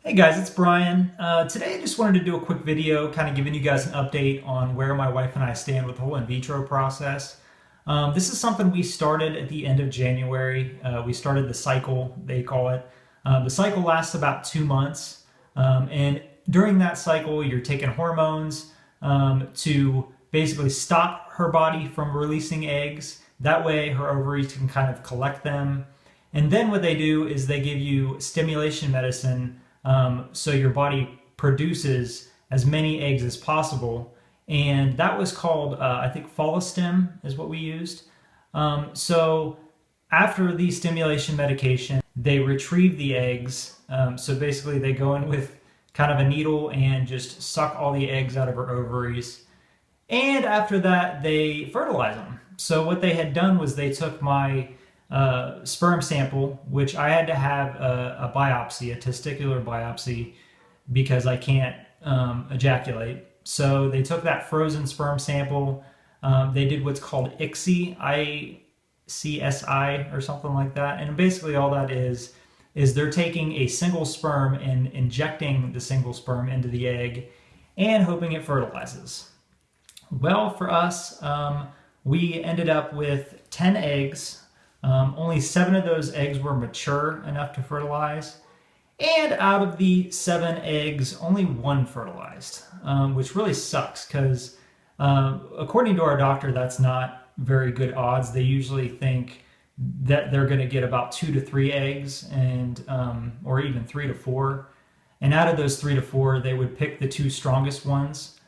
Hey guys, it's Brian. Today I just wanted to do a quick video kind of giving you guys an update on where my wife and I stand with the whole in vitro process. This is something we started at the end of January. We started the cycle, they call it. The cycle lasts about 2 months. And during that cycle, you're taking hormones to basically stop her body from releasing eggs. That way her ovaries can kind of collect them. And then what they do is they give you stimulation medicine so your body produces as many eggs as possible. And that was called, I think, Follistim is what we used. So after the stimulation medication, they retrieve the eggs. So basically, they go in with kind of a needle and just suck all the eggs out of her ovaries. And after that, they fertilize them. So what they had done was they took my sperm sample, which I had to have a biopsy, a testicular biopsy, because I can't ejaculate. So they took that frozen sperm sample. They did what's called ICSI, ICSI or something like that. And basically all that is they're taking a single sperm and injecting the single sperm into the egg and hoping it fertilizes. Well, for us, we ended up with 10 eggs. Only 7 of those eggs were mature enough to fertilize. And out of the 7 eggs, only 1 fertilized, which really sucks because according to our doctor, that's not very good odds. They usually think that they're going to get about 2 to 3 eggs and or even 3 to 4. And out of those 3 to 4, they would pick the 2 strongest ones.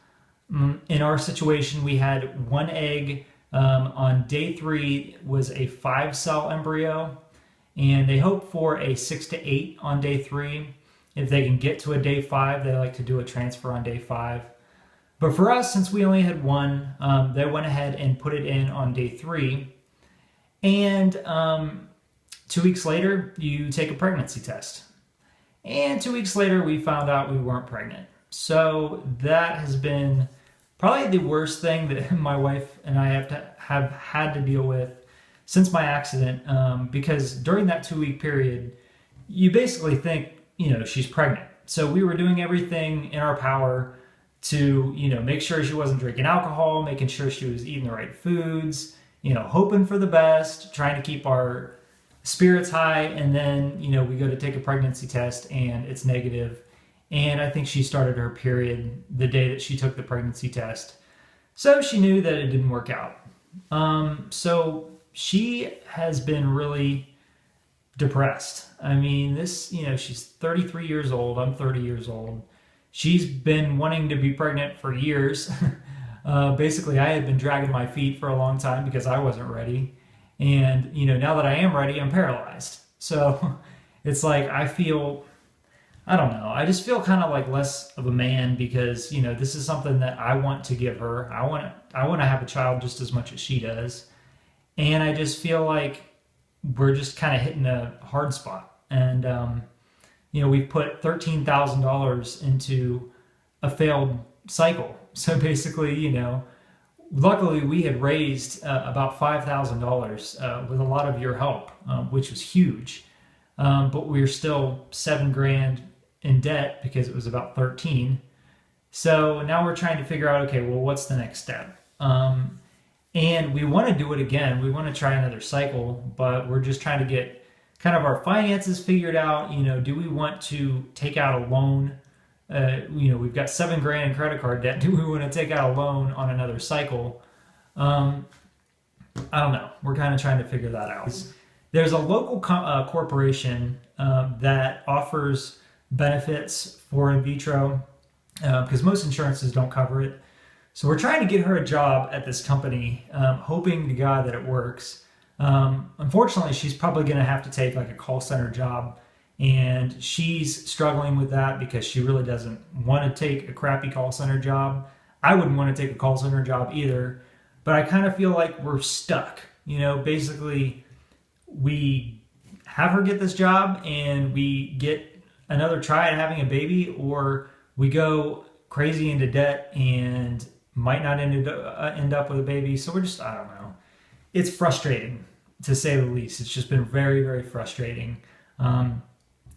In our situation, we had 1 egg on day 3 was a 5-cell embryo, and they hope for a 6 to 8 on day 3. If they can get to a day 5, they like to do a transfer on day 5. But for us, since we only had 1, they went ahead and put it in on day 3. And 2 weeks later, you take a pregnancy test. And 2 weeks later, we found out we weren't pregnant. So that has been probably the worst thing that my wife and I have had to deal with since my accident, because during that 2-week period, you basically think, she's pregnant. So we were doing everything in our power to, make sure she wasn't drinking alcohol, making sure she was eating the right foods, hoping for the best, trying to keep our spirits high. And then, we go to take a pregnancy test and it's negative. And I think she started her period the day that she took the pregnancy test. So she knew that it didn't work out. So she has been really depressed. I mean, she's 33 years old. I'm 30 years old. She's been wanting to be pregnant for years. Basically, I had been dragging my feet for a long time because I wasn't ready. And, now that I am ready, I'm paralyzed. So it's like I don't know. I just feel kind of like less of a man because, this is something that I want to give her. I want to have a child just as much as she does. And I just feel like we're just kind of hitting a hard spot. And, we've put $13,000 into a failed cycle. So basically, luckily we had raised about $5,000 with a lot of your help, which was huge. But we were still $7,000 in debt because it was about 13. So now we're trying to figure out, okay, well, what's the next step? And we want to do it again. We want to try another cycle, but we're just trying to get kind of our finances figured out. Do we want to take out a loan? We've got $7,000 in credit card debt. Do we want to take out a loan on another cycle? I don't know. We're kind of trying to figure that out. There's a local corporation that offers benefits for in vitro because most insurances don't cover it. So we're trying to get her a job at this company, hoping to God that it works. Unfortunately, she's probably going to have to take like a call center job, and she's struggling with that because she really doesn't want to take a crappy call center job. I wouldn't want to take a call center job either, but I kind of feel like we're stuck. Basically, we have her get this job and we get another try at having a baby, or we go crazy into debt and might not end up with a baby. So we're just, I don't know. It's frustrating to say the least. It's just been very, very frustrating.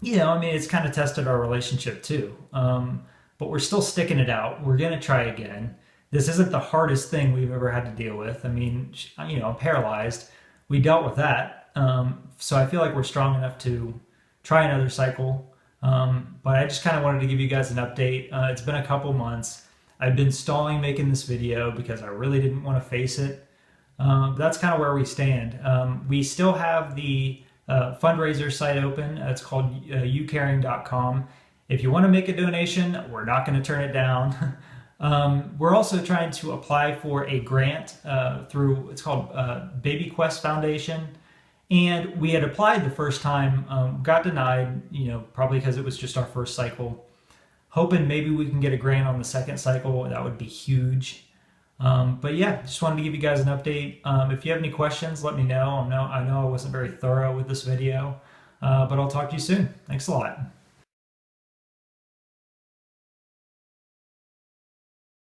I mean, it's kind of tested our relationship too. But we're still sticking it out. We're going to try again. This isn't the hardest thing we've ever had to deal with. I mean, I'm paralyzed. We dealt with that. So I feel like we're strong enough to try another cycle. But I just kind of wanted to give you guys an update. It's been a couple months. I've been stalling making this video because I really didn't want to face it. But that's kind of where we stand. We still have the fundraiser site open. It's called youcaring.com. If you want to make a donation, we're not going to turn it down. We're also trying to apply for a grant through, it's called Baby Quest Foundation. And we had applied the first time, got denied, probably because it was just our first cycle. Hoping maybe we can get a grant on the second cycle. That would be huge. But yeah, just wanted to give you guys an update. If you have any questions, let me know. I know I wasn't very thorough with this video, but I'll talk to you soon. Thanks a lot.